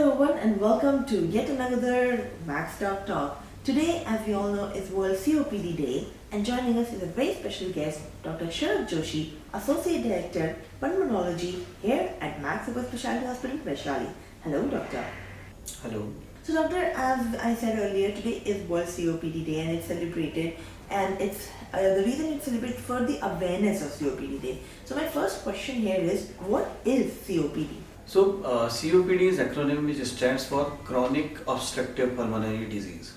Hello everyone and welcome to yet another Max Talk. Today, as we all know, is World COPD Day, and joining us is a very special guest, Dr. Sharad Joshi, Associate Director, Pulmonology here at Max Super Specialty Hospital, Vaishali. Hello, Doctor. Hello. So, Doctor, as I said earlier, today is World COPD Day and it's celebrated, and it's the reason it's celebrated for the awareness of COPD Day. So, my first question here is, what is COPD? So, COPD is acronym which stands for Chronic Obstructive Pulmonary Disease.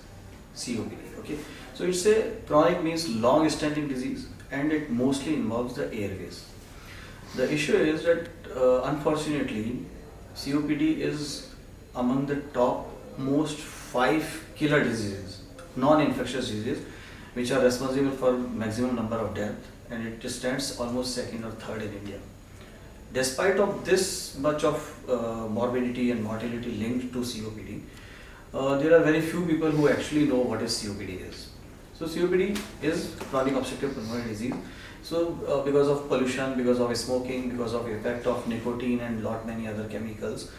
COPD. Okay. So, it's a chronic means long-standing disease, and it mostly involves the airways. The issue is that unfortunately, COPD is among the top most 5 killer diseases, non-infectious diseases, which are responsible for maximum number of deaths, and it stands almost second or third in India. Despite of this much of morbidity and mortality linked to COPD, there are very few people who actually know what is COPD is. So COPD is chronic obstructive pulmonary disease. So because of pollution, because of smoking, because of effect of nicotine and lot many other chemicals,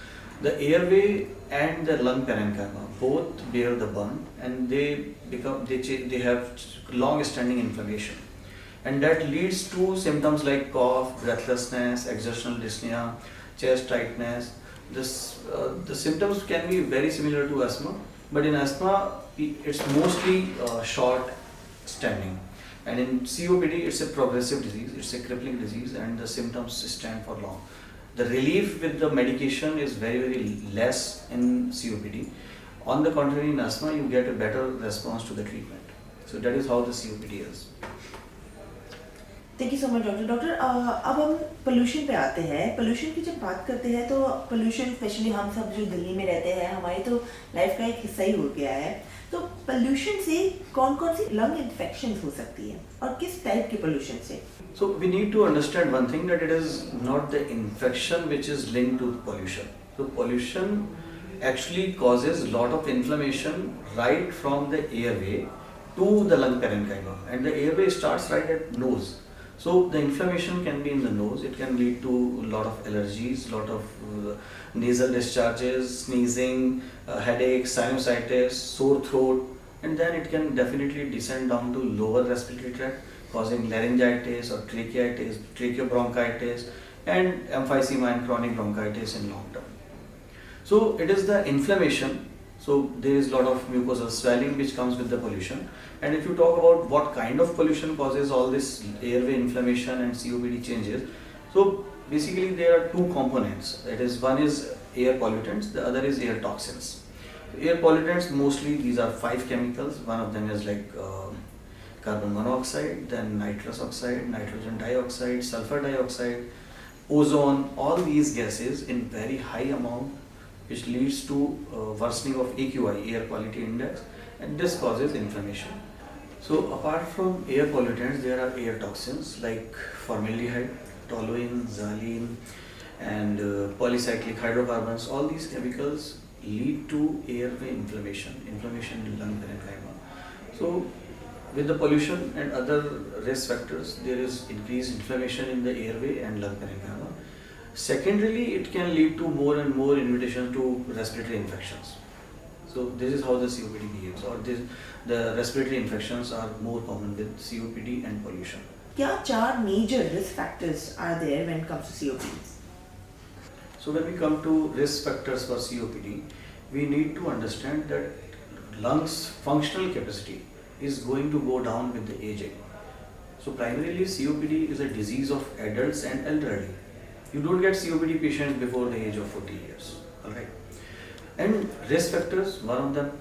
the airway and the lung parenchyma both bear the burn, and they have long-standing inflammation. And that leads to symptoms like cough, breathlessness, exertional dyspnea, chest tightness. The symptoms can be very similar to asthma, but in asthma it's mostly short standing, and in COPD it's a progressive disease, it's a crippling disease, and the symptoms stand for long. The relief with the medication is very less in COPD. On the contrary, in asthma you get a better response to the treatment. So that is how the COPD is. Thank you so much doctor. अब हम pollution पे आते हैं। Pollution की जब बात करते हैं तो पोल्यूशन स्पेशली हम सब जो दिल्ली में रहते हैं, हमारी तो लाइफ का एक हिस्सा ही हो गया है। तो पोल्यूशन से कौन कौन सी लंग इन्फेक्शंस हो सकती है और किस टाइप के पोल्यूशन से? So we need to understand one thing, that it is not the infection which is linked to pollution. So pollution actually causes lot of inflammation right from the airway to the lung parenchyma, and the airway starts right at nose. So the inflammation can be in the nose, it can lead to a lot of allergies, lot of nasal discharges, sneezing, headaches, sinusitis, sore throat, and then it can definitely descend down to lower respiratory tract, causing laryngitis or tracheitis, tracheobronchitis, and emphysema and chronic bronchitis in long term. So it is the inflammation. So there is a lot of mucosal swelling which comes with the pollution. And if you talk about what kind of pollution causes all this airway inflammation and COPD changes, so basically there are two components. That is, one is air pollutants, the other is air toxins. Air pollutants, mostly these are 5 chemicals. One of them is like carbon monoxide, then nitrous oxide, nitrogen dioxide, sulfur dioxide, ozone, all these gases in very high amount, which leads to worsening of AQI, air quality index, and this causes inflammation. So apart from air pollutants, there are air toxins like formaldehyde, toluene, xylene, and polycyclic hydrocarbons. All these chemicals lead to airway inflammation in lung parenchyma. So with the pollution and other risk factors, there is increased inflammation in the airway and lung parenchyma. Secondarily, it can lead to more and more invitation to respiratory infections. So this is how the COPD behaves, or the respiratory infections are more common with COPD and pollution. क्या 4 major risk factors are there when it comes to COPD? So when we come to risk factors for COPD, we need to understand that lungs functional capacity is going to go down with the aging. So primarily COPD is a disease of adults and elderly. You don't get COPD patients before the age of 40 years, alright? And risk factors, one of them,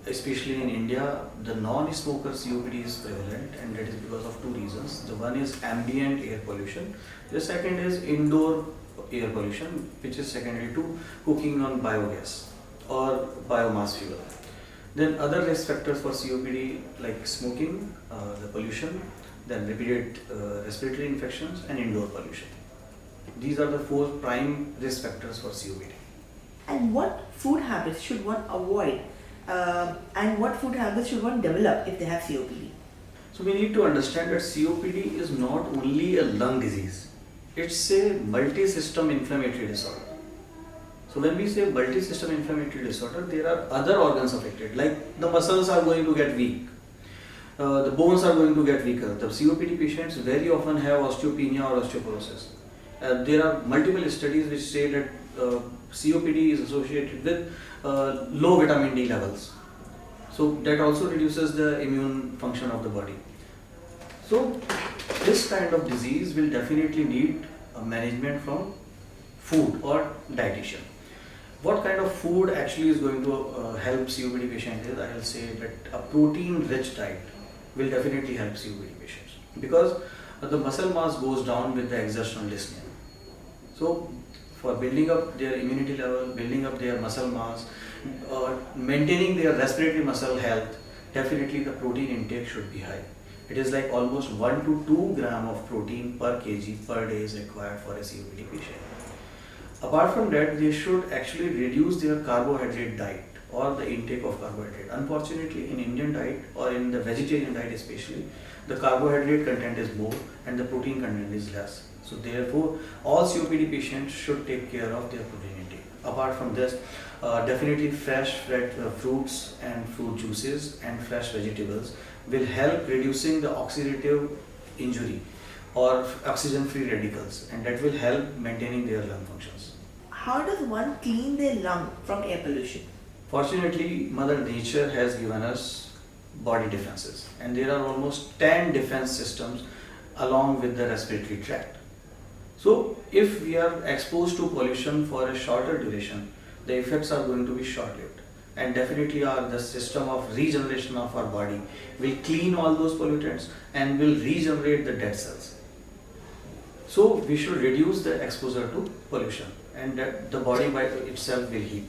especially in India, the non-smoker COPD is prevalent, and that is because of 2 reasons. The one is ambient air pollution, the second is indoor air pollution, which is secondary to cooking on biogas or biomass fuel. Then other risk factors for COPD like smoking, the pollution, then repeated respiratory infections, and indoor pollution. These are the 4 prime risk factors for COPD. And what food habits should one avoid? And what food habits should one develop if they have COPD? So we need to understand that COPD is not only a lung disease, it's a multi-system inflammatory disorder. So when we say multi-system inflammatory disorder, there are other organs affected, like the muscles are going to get weak, the bones are going to get weaker. The COPD patients very often have osteopenia or osteoporosis. There are multiple studies which say that COPD is associated with low vitamin D levels. So that also reduces the immune function of the body. So this kind of disease will definitely need management from food or dietitian. What kind of food actually is going to help COPD patients is, I will say that a protein rich diet will definitely help COPD patients, because the muscle mass goes down with the exertional dyspnea. So for building up their immunity level, building up their muscle mass, maintaining their respiratory muscle health, definitely the protein intake should be high. It is like almost 1 to 2 gram of protein per kg per day is required for a COPD patient. Apart from that, they should actually reduce their carbohydrate diet or the intake of carbohydrate. Unfortunately, in Indian diet or in the vegetarian diet especially, the carbohydrate content is more and the protein content is less. So therefore, all COPD patients should take care of their protein intake. Apart from this, definitely fresh fruits and fruit juices and fresh vegetables will help reducing the oxidative injury or oxygen-free radicals, and that will help maintaining their lung functions. How does one clean their lung from air pollution? Fortunately, Mother Nature has given us body defenses, and there are almost 10 defense systems along with the respiratory tract. So if we are exposed to pollution for a shorter duration, the effects are going to be short-lived, and definitely the system of regeneration of our body will clean all those pollutants and will regenerate the dead cells. So we should reduce the exposure to pollution, and that the body by itself will heal.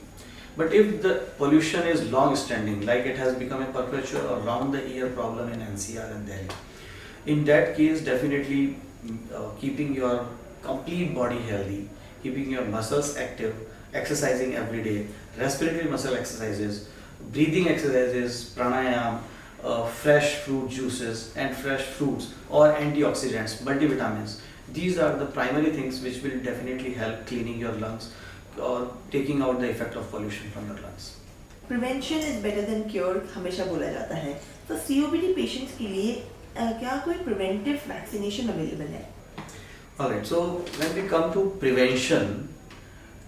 But if the pollution is long standing, like it has become a perpetual or round the ear problem in NCR and Delhi, in that case definitely keeping your complete body healthy, keeping your muscles active, exercising every day, respiratory muscle exercises, breathing exercises, pranayam, fresh fruit juices and fresh fruits or antioxidants, multivitamins. These are the primary things which will definitely help cleaning your lungs or taking out the effect of pollution from your lungs. Prevention is better than cure हमेशा बोला जाता है. तो COPD patients के लिए क्या कोई preventive vaccination available है? Alright, so when we come to prevention,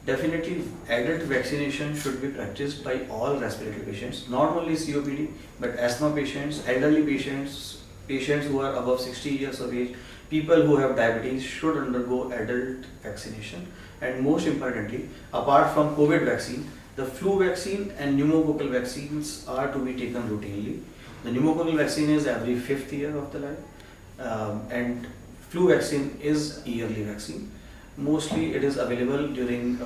definitely adult vaccination should be practiced by all respiratory patients, not only COPD but asthma patients, elderly patients, patients who are above 60 years of age, people who have diabetes should undergo adult vaccination. And most importantly, apart from COVID vaccine, the flu vaccine and pneumococcal vaccines are to be taken routinely. The pneumococcal vaccine is every 5th year of the life, and flu vaccine is yearly vaccine. Mostly it is available during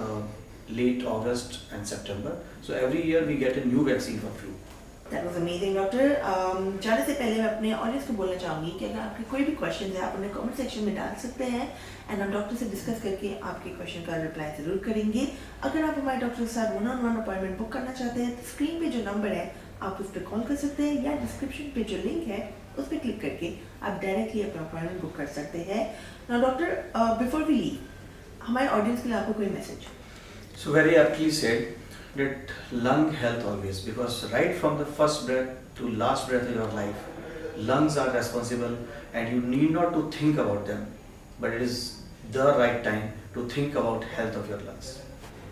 late August and September. So every year we get a new vaccine for flu. That was amazing, doctor. जाने से पहले मैं अपने audience को बोलना चाहूँगी कि अगर आपके कोई भी क्वेश्चन है आप उन्हें कमेंट सेक्शन में डाल सकते हैं एंड हम डॉक्टर से डिस्कस करके आपके क्वेश्चन का रिप्लाई ज़रूर करेंगे. अगर आप हमारे डॉक्टर के साथ 1-on-1 अपॉइंटमेंट बुक करना चाहते हैं तो स्क्रीन पे जो नंबर है आप उस पर कॉल कर सकते हैं या डिस्क्रिप्शन पे जो लिंक है उस पर क्लिक करके आप डायरेक्टली अपना अपॉइंटमेंट बुक कर सकते हैं. Now doctor, before we leave, हमारे ऑडियंस के लिए आपको कोई message? So very aptly said that lung health always, because right from the first breath to last breath in your life, lungs are responsible and you need not to think about them, but it is the right time to think about health of your lungs.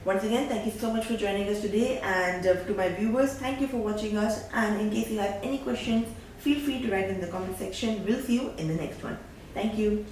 Once again, thank you so much for joining us today, and to my viewers, thank you for watching us, and in case you have any questions, feel free to write in the comment section. We'll see you in the next one. Thank you.